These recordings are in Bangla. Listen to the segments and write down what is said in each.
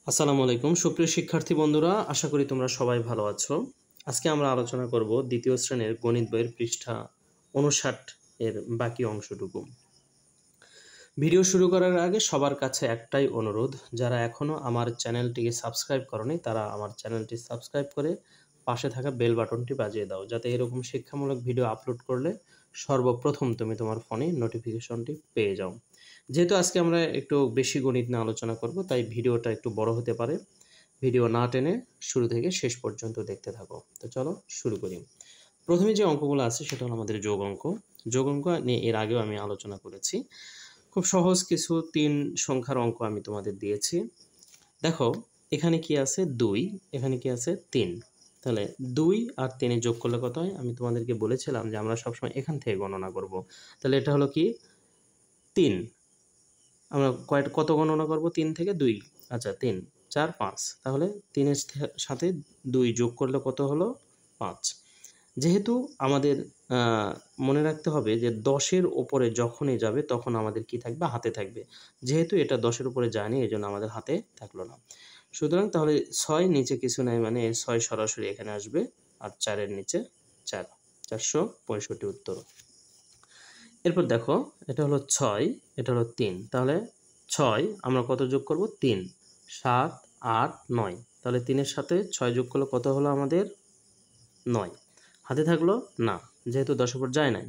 আসসালামু আলাইকুম সুপ্রিয় শিক্ষার্থী বন্ধুরা, আশা করি তোমরা সবাই ভালো আছো। আজকে আমরা আলোচনা করব দ্বিতীয় শ্রেণীর গণিত বইয়ের পৃষ্ঠা 59 এর বাকি অংশটুকু। ভিডিও শুরু করার আগে সবার কাছে একটাই অনুরোধ, যারা এখনো আমার চ্যানেলটিকে সাবস্ক্রাইব করনি তারা আমার চ্যানেলটি সাবস্ক্রাইব করে পাশে থাকা বেল বাটনটি বাজিয়ে দাও, যাতে এরকম শিক্ষামূলক ভিডিও আপলোড করলে সর্বপ্রথম তুমি তোমার ফোনে নোটিফিকেশনটি পেয়ে যাও। যেহেতু আজকে আমরা একটু বেশি গণিত নিয়ে আলোচনা করব, তাই ভিডিওটা একটু বড় হতে পারে। ভিডিও না টেনে শুরু থেকে শেষ পর্যন্ত দেখতে থাকো। তো চলো শুরু করি। প্রথমে যে অঙ্কগুলো আছে সেটা হলো আমাদের যোগ অঙ্ক। যোগ অঙ্ক নিয়ে এর আগেও আমি আলোচনা করেছি। খুব সহজ কিছু 3 সংখ্যার অঙ্ক আমি তোমাদের দিয়েছি। দেখো এখানে কি আছে 2, এখানে কি আছে 3। তাহলে 2 আর 3 এর যোগ করলে কত হয়? আমি তোমাদেরকে বলেছিলাম যে আমরা সবসময় এখান থেকে গণনা করব। তাহলে এটা হলো কি 3। আমরা কত গণনা করব? 3 থেকে 2। আচ্ছা 3 4 5। তাহলে 3 এর সাথে 2 যোগ করলে কত হলো? 5। যেহেতু আমাদের মনে রাখতে হবে যে 10 এর উপরে যখনই যাবে তখন আমাদের কি থাকবে? হাতে থাকবে। যেহেতু এটা 10 এর উপরে যায়নি এজন্য আমাদের হাতে থাকলো না। সুতরাং তাহলে 6 নিচে কিছু নাই, মানে 6 সরাসরি এখানে আসবে। আর 4 এর নিচে 4, 465 উত্তর। এরপর দেখো এটা হলো 6, এটা হলো 3। তাহলে 6 আমরা কত যোগ করব? 3 7 8 9। তাহলে 3 এর সাথে 6 যোগ করলে কত হলো আমাদের? 9। হাতে থাকলো না, যেহেতু 10 উপর যায় নাই।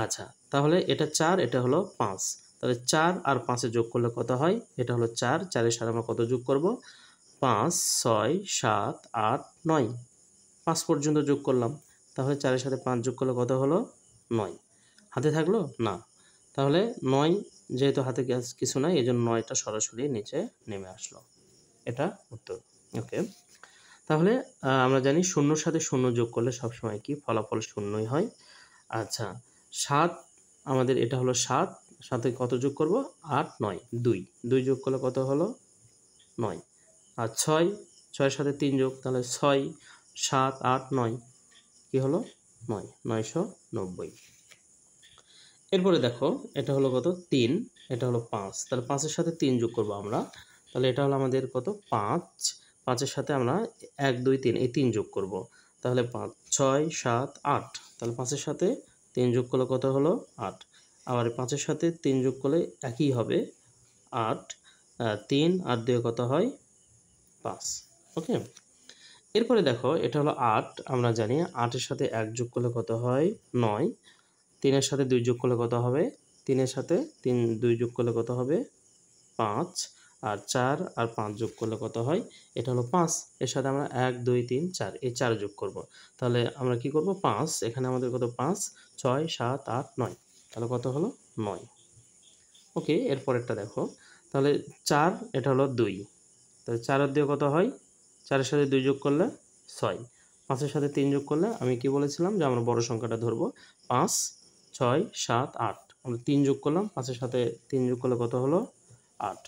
আচ্ছা তাহলে এটা 4, এটা হলো 5। তাহলে 4 আর 5 এ যোগ করলে কত হয়? এটা হলো 4, 4 এর সাথে আমরা কত যোগ করব? 5 6 7 8 9। 5 পর্যন্ত যোগ করলাম। তাহলে 4 এর সাথে 5 যোগ করলে কত হলো? 9। হাতে থাকলো না। তাহলে 9, যেহেতু হাতে কিছু নাই এজন্য 9টা সরাসরি নিচে নেমে আসলো। এটা উত্তর। ওকে, তাহলে আমরা জানি শূন্যর সাথে শূন্য যোগ করলে সবসময় কি ফলাফল শূন্যই হয়। আচ্ছা 7, আমাদের এটা হলো 7, সাথে কত যোগ করব? 8 9 2, 2 যোগ করলে কত হলো? 9। আর 6, 6 এর সাথে 3 যোগ, তাহলে 6 7 8 9 কি হলো? 9, 990। এরপরে দেখো এটা হলো কত? 3, এটা হলো 5। তাহলে 5 এর সাথে 3 যোগ করব আমরা। তাহলে এটা হলো আমাদের কত? 5, 5 এর সাথে আমরা 1 2 3 এই 3 যোগ করব। তাহলে 5 6 7 8। তাহলে 5 এর সাথে 3 যোগ করলে কত হলো? 8। আবার 5 এর সাথে 3 যোগ করলে একই হবে 8। 3 আর 2 কত হয়? 5। ওকে, এরপরে দেখো এটা হলো 8। আমরা জানি 8 এর সাথে 1 যোগ করলে কত হয়? 9। 3 এর সাথে 2 যোগ করলে কত হবে? 3 এর সাথে 2 যোগ করলে কত হবে? 5। আর 4 আর 5 যোগ করলে কত হয়? এটা হলো 5। এর সাথে আমরা 1 2 3 4 এই 4 যোগ করব। তাহলে আমরা কি করব? 5, এখানে আমাদের কত? 5 6 7 8 9। তাহলে কত হলো? 9। ওকে, এরপরেরটা দেখো। তাহলে 4, এটা হলো 2। তাহলে 4 আর 2 কত হয়? 4 এর সাথে 2 যোগ করলে 6। 5 এর সাথে 3 যোগ করলে আমি কি বলেছিলাম যে আমরা বড় সংখ্যাটা ধরব। 5 6 7 8। আমরা 3 যোগ করলাম, 5 এর সাথে 3 যোগ করলে কত হলো? 8।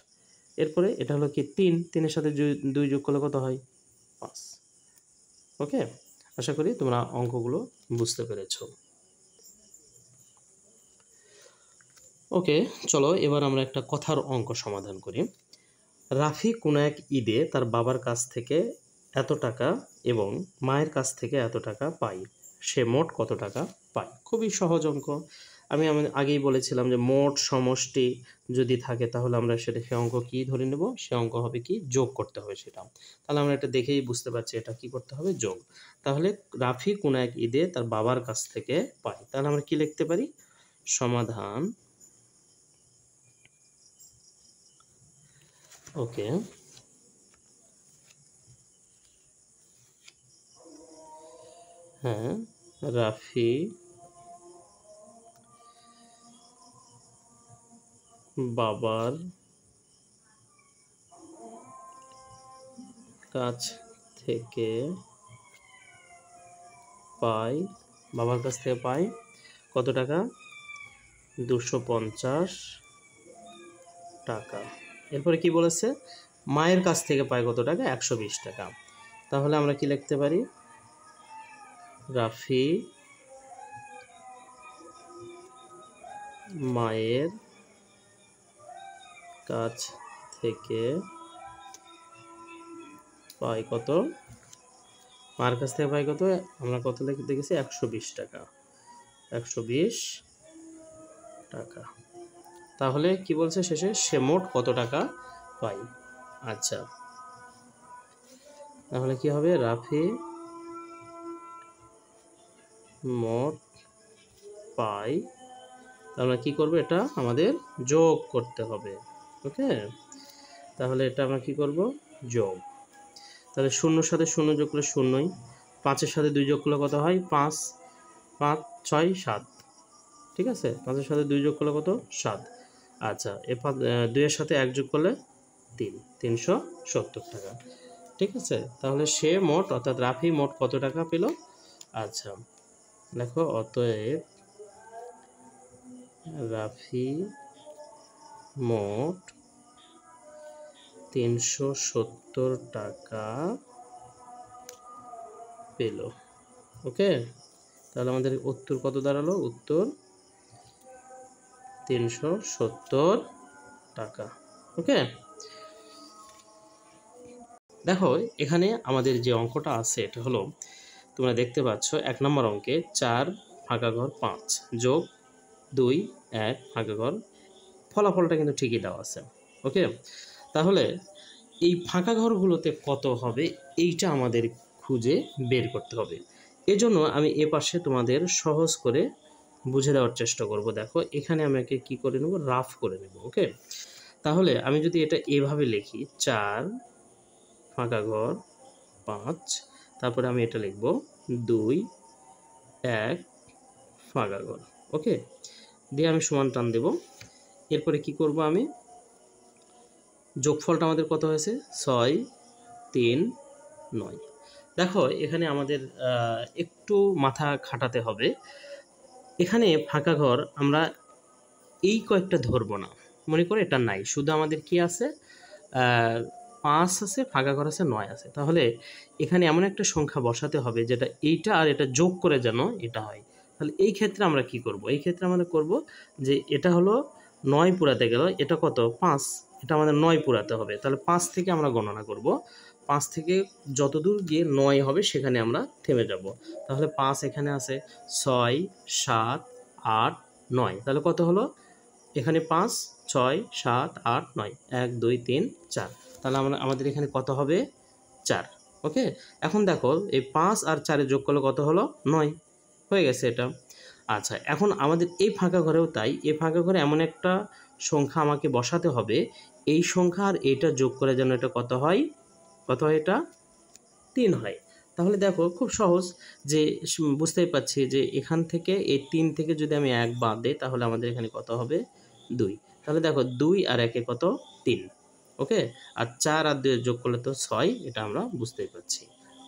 এরপরে এটা হলো কি 3, 3 এর সাথে 2 যোগ করলে কত হয়? 5। ওকে, আশা করি তোমরা অঙ্কগুলো বুঝতে পেরেছো। ওকে, চলো এবার আমরা একটা কথার অঙ্ক সমাধান করি। রাফি কোনো এক ঈদে তার বাবার কাছ থেকে এত টাকা এবং মায়ের কাছ থেকে এত টাকা পায়। সে মোট কত টাকা পায়? খুবই সহজ অঙ্ক। আমি আগেই বলেছিলাম যে মোট সমষ্টি যদি থাকে তাহলে আমরা সে অঙ্ক কি ধরে নেব? সে অঙ্ক হবে কি? যোগ করতে হবে সেটা। তাহলে আমরা এটা দেখেই বুঝতে পারছি এটা কি করতে হবে? যোগ। তাহলে রাফি কোনো এক ঈদে তার বাবার কাছ থেকে পায়। তাহলে আমরা কি লিখতে পারি? সমাধান। ওকে, হ্যাঁ, রাফি বাবার কাছ থেকে পায়, বাবার কাছ থেকে পায় কত টাকা? 250 টাকা। এরপরে কি বলেছে? মায়ের কাছ থেকে পায় কত টাকা? 120 টাকা। তাহলে আমরা কি লিখতে পারি? রাফি মায়ের কাছ থেকে পাই কত, মার কাছ থেকে পাই কত, আমরা কত দেখেছি 120 টাকা, 120 টাকা। তাহলে কি বলছে শেষে, সে মোট কত টাকা পাই। আচ্ছা, তাহলে কি হবে, রাফি মোট পাই, আমরা কি করব, এটা আমাদের যোগ করতে হবে। ওকে, তাহলে এটা আমরা কি করব, যোগ। তাহলে শূন্যর সাথে শূন্য যোগ করলে শূন্যই, 5-এর সাথে 2 যোগ করলে কত হয়, 5, 5, 6, 7, ঠিক আছে, 5-এর সাথে 2 যোগ করলে কত, 7। আচ্ছা, 2-এর সাথে 1 যোগ করলে 3, 370 টাকা, ঠিক আছে। তাহলে সে মোট, অর্থাৎ রাফি মোট কত টাকা পেল। আচ্ছা, দেখো, অতএব রাফি মোট 370 টাকা পেল। ওকে, তাহলে আমাদের উত্তর কত দাঁড়ালো, উত্তর 370 টাকা। ওকে, দেখো এখানে আমাদের যে অঙ্কটা আছে এটা হলো, তোমরা দেখতে পাচ্ছ 1 নম্বর অঙ্কে 4 ফাঁকা ঘর 5 যোগ 2 1 ফাঁকা ঘর, ফলাফলটা কিন্তু ঠিকই দেওয়া আছে। ওকে, তাহলে এই ফাঁকা ঘরগুলোতে কত হবে এইটা আমাদের খুঁজে বের করতে হবে। এজন্য আমি এ পাশে তোমাদের সহজ করে বুঝে দেওয়ার চেষ্টা করব। দেখো এখানে আমাকে কি করে নেব, রাফ করে নেব। ওকে, তাহলে আমি যদি এটা এভাবে লিখি, 4 ফাঁকা ঘর 5, তারপরে আমি এটা লিখব 2 1 ফাঁকা ঘর। ওকে, দিয়ে আমি সমান টান দেব। এরপরে কি করব, আমি যোগফলটা আমাদের কত হয়েছে, 6 3 9। দেখো এখানে আমাদের একটু মাথা খাটাতে হবে। এখানে ফাঁকা ঘর আমরা এই কয়েকটা ধরবো না, মনে করে এটা নাই, শুধু আমাদের কি আছে, 5 আছে, ফাঁকা ঘর আছে 9 আছে। তাহলে এখানে এমন একটা সংখ্যা বসাতে হবে যেটা এইটা আর এটা যোগ করে যেন এটা হয়। তাহলে এই ক্ষেত্রে আমরা কি করব, এই ক্ষেত্রে আমরা করব যে এটা হলো 9 পুরাতে গেল, এটা কত 5, এটা আমাদের 9 পুরাতে হবে। তাহলে 5 থেকে আমরা গণনা করব, 5 থেকে যতদূর গিয়ে 9 হবে সেখানে আমরা থেমে যাব। তাহলে 5 এখানে আছে, 6 7 8 9, তাহলে কত হলো, এখানে 5 6 7 8 9, 1 2 3 4, তাহলে আমাদের এখানে কত হবে, 4। ওকে, এখন দেখো এই 5 আর 4 যোগ করলে কত হলো, 9 হয়ে গেছে এটা। আচ্ছা, এখন আমাদের এই ফাঁকা ঘরেও তাই, এই ফাঁকা ঘরে এমন একটা সংখ্যা আমাকে বসাতে হবে, এই সংখ্যা আর এইটা যোগ করে যেন এটা কত হয়, কত হয়, এটা 3 হয়। তাহলে দেখো খুব সহজ, যে বুঝতেই পারছি যে এখান থেকে এই 3 থেকে যদি আমি 1 বাদ দিই তাহলে আমাদের এখানে কত হবে, 2। তাহলে দেখো 2 আর 1 এ কত, 3। ওকে, আর 4 আর 2 যোগ করলে তো 6, এটা আমরা বুঝতেই পারছি।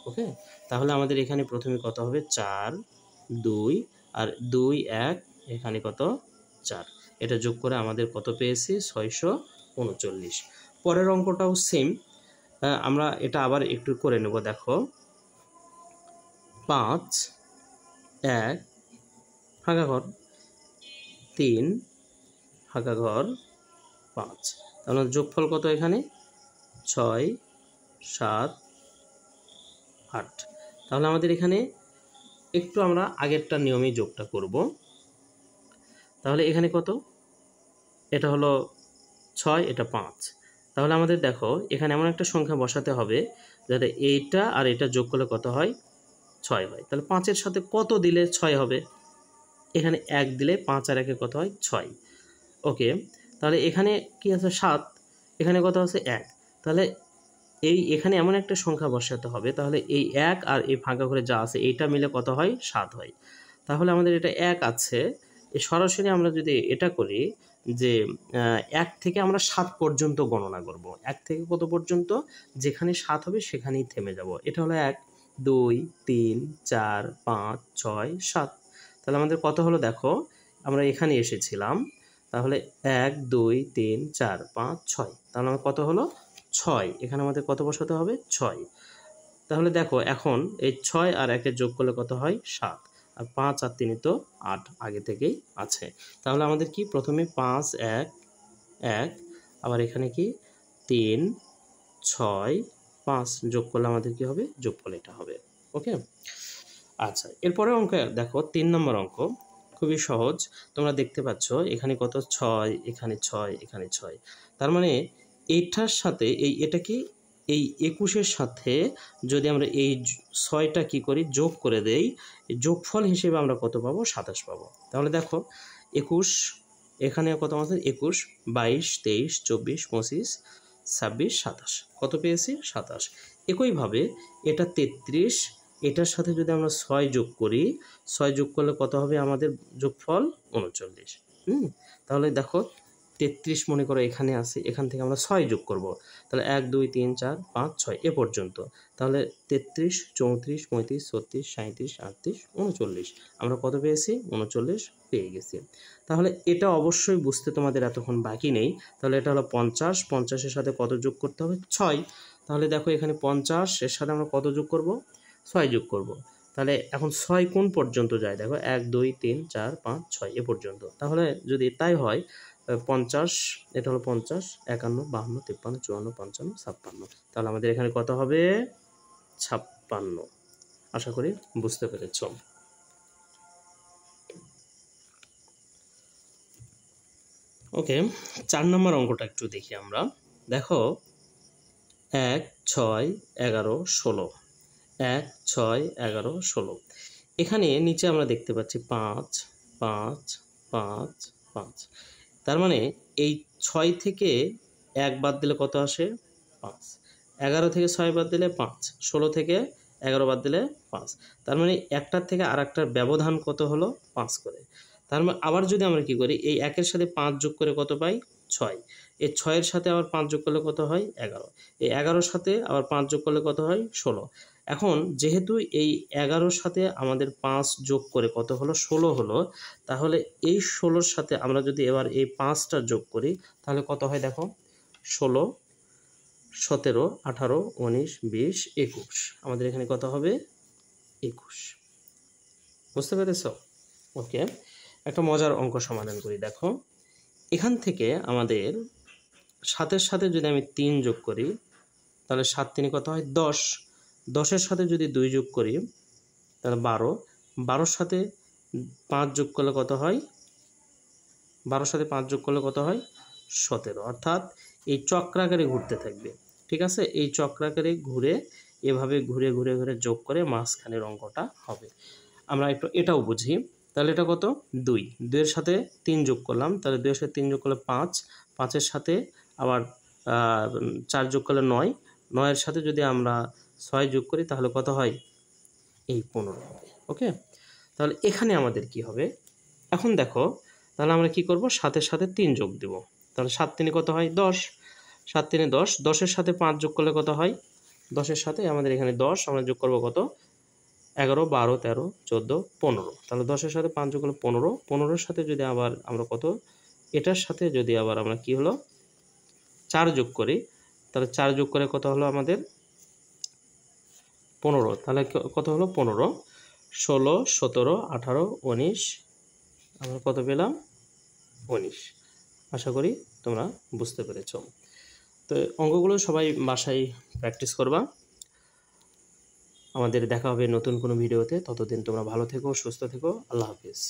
ওকে, তাহলে আমাদের এখানে প্রথমে কত হবে, 4 2 আর 2 1, এখানে কত, 4, এটা যোগ করে আমাদের কত পেয়েছি, 639। পরের অঙ্কটাও সেম, আমরা এটা আবার একটু করে নেব। দেখো 5 1 ফাঁকা ঘর 3 ফাঁকা ঘর 5, তাহলে যোগফল কত এখানে, 6 7 8। তাহলে আমাদের এখানে একটু আমরা আগেরটা নিয়মেই যোগটা করব। তাহলে এখানে কত, এটা হলো 6, এটা 5। তাহলে আমাদের দেখো এখানে এমন একটা সংখ্যা বসাতে হবে যাতে এইটা আর এটা যোগ করলে কত হয়, 6 হয়। তাহলে 5-এর সাথে কত দিলে 6 হবে, এখানে 1 দিলে 5 আর 1 কত হয়, 6। ওকে, তাহলে এখানে কি আছে, 7, এখানে কত আছে, 1। তাহলে এখানে এমন একটা সংখ্যা বসাতে হবে, তাহলে এই 1 আর এই ফাঁকা ঘরে যা আছে এইটা মিলে কত হয়, 7 হয়। তাহলে আমাদের এটা 1 আছে, সরাসরি আমরা যদি এটা করি যে 1 থেকে আমরা 7 পর্যন্ত গণনা করব। 1 থেকে কত পর্যন্ত, যেখানে 7 হবে সেখানেই থেমে যাব। এটা হলো 1 2 3 4 5 6 7। তাহলে আমাদের কত হলো, দেখো আমরা এখানে এসেছিলাম, তাহলে 1 2 3 4 5 6, তাহলে আমার কত হলো, 6। এখানে আমাদের কত বসাতে হবে, 6। তাহলে দেখো এখন এই 6 আর 1 এর যোগ করলে কত হয়, 7, আর 5 আর 3 তো 8 আগে থেকেই আছে। তাহলে আমাদের কি, প্রথমে 5 1 1, আবার এখানে কি 3 6 5 যোগ করলে আমাদের কি হবে, যোগফল এটা হবে। ওকে, আচ্ছা এরপরে অঙ্ক দেখো 3 নম্বর অঙ্ক, খুবই সহজ। তোমরা দেখতে পাচ্ছ এখানে কত 6, এখানে 6, এখানে 6, তার মানে এইটার সাথে এটা কি এই 21-এর সাথে যদি আমরা এই 6টা কি করি, যোগ করে দেই, যোগফল হিসেবে আমরা কত পাবো, 27 পাবো। তাহলে দেখো 21, এখানে কত আছে 21, 22, 23, 24, 25, 26, 27, কত পেয়েছি 27। একইভাবে এটা 33, এটার সাথে যদি আমরা 6 যোগ করি, 6 যোগ করলে কত হবে আমাদের যোগফল 39। তাহলে দেখো 33 মনে করো এখানে আছে, এখান থেকে আমরা 6 যোগ করব, তাহলে 1 2 3 4 5 6 এ পর্যন্ত। তাহলে 33, 34, 35, 36, 37, 38, 39, আমরা কত পেয়েছি, 39 পেয়ে গেছি। তাহলে এটা অবশ্যই বুঝতে তোমাদের এতক্ষণ বাকি নেই। তাহলে এটা হলো 50, 50-এর সাথে কত যোগ করতে হবে, 6। তাহলে দেখো এখানে 50, এর সাথে আমরা কত যোগ করব, 6 যোগ করব। তাহলে এখন 6 কোন পর্যন্ত যায়, দেখো 1 2 3 4 5 6 এ পর্যন্ত। তাহলে যদি তাই হয় 50, এটা হলো 50, 51, 52, 53, 54, 55, 56, তাহলে আমাদের এখানে কত হবে, 56। আশা করি বুঝতে পেরেছ। ওকে, 4 নম্বর অঙ্কটা একটু দেখি আমরা। দেখো 1 6 11 16, 1 6 11 16, এখানে নিচে আমরা দেখতে পাচ্ছি 5 5 5 5, তার মানে এই 6 থেকে 1 বাদ দিলে কত আসে, 5, 11 থেকে 6 বাদ দিলে 5, 16 থেকে 11 বাদ দিলে 5, তার মানে একটার থেকে আর একটার ব্যবধান কত হলো, 5 করে। তার মানে আবার যদি আমরা কি করি, এই 1-এর সাথে 5 যোগ করে কত পাই, 6, এই 6-এর সাথে আবার 5 যোগ করলে কত হয়, 11, এই 11-র সাথে আবার 5 যোগ করলে কত হয়, 16। এখন যেহেতু এই 11-র সাথে আমাদের 5 যোগ করে কত হলো, 16 হলো, তাহলে এই 16-র সাথে আমরা যদি এবার এই 5টা যোগ করি, তাহলে কত হয় দেখো, 16, 17, 18, 19, 20, 21, আমাদের এখানে কত হবে, 21। বুঝতে পেরেছ? ওকে, একটা মজার অঙ্ক সমাধান করি। দেখো এখান থেকে আমাদের 7-এর সাথে যদি আমি 3 যোগ করি, তাহলে 7 3 কত হয়, 10, 10-এর সাথে যদি 2 যোগ করি, তাহলে 12, 12-র সাথে 5 যোগ করলে কত হয়, 12-র সাথে 5 যোগ করলে কত হয়, 17। অর্থাৎ এই চক্রাকারে ঘুরতে থাকবে, ঠিক আছে, এই চক্রাকারে ঘুরে এভাবে ঘুরে ঘুরে ঘুরে যোগ করে মাঝখানের অঙ্কটা হবে। আমরা একটু এটাও বুঝি। তাহলে এটা কত, 2, 2-এর সাথে 3 যোগ করলাম, তাহলে 2-এর সাথে 3 যোগ করলে 5, 5-এর সাথে আবার 4 যোগ করলে 9, 9-এর সাথে যদি আমরা 6 যোগ করি, তাহলে কত হয়, এই 15 হবে। ওকে, তাহলে এখানে আমাদের কি হবে, এখন দেখো তাহলে আমরা কি করব, 7-এর সাথে 3 যোগ দেব, তাহলে 7 3 কত হয়, 10, 7 3 10, 10-এর সাথে 5 যোগ করলে কত হয়, 10-এর সাথে আমাদের এখানে 10 আমরা যোগ করব কত, 11 12 13 14 15, তাহলে 10-এর সাথে 5 যোগ করলে 15, 15-এর সাথে যদি আবার আমরা কত, এটার সাথে যদি আবার আমরা কি হলো 4 যোগ করি, তাহলে 4 যোগ করে কত হলো আমাদের 15, তাহলে কত হলো 15, 16 17 18 19, আমরা কত পেলাম, 19। আশা করি তোমরা বুঝতে পেরেছ। তো অঙ্কগুলো সবাই বাসায় প্র্যাকটিস করবা। আমাদের দেখা হবে নতুন কোনো ভিডিওতে, ততদিন তোমরা ভালো থেকো, সুস্থ থেকো, আল্লাহ হাফিজ।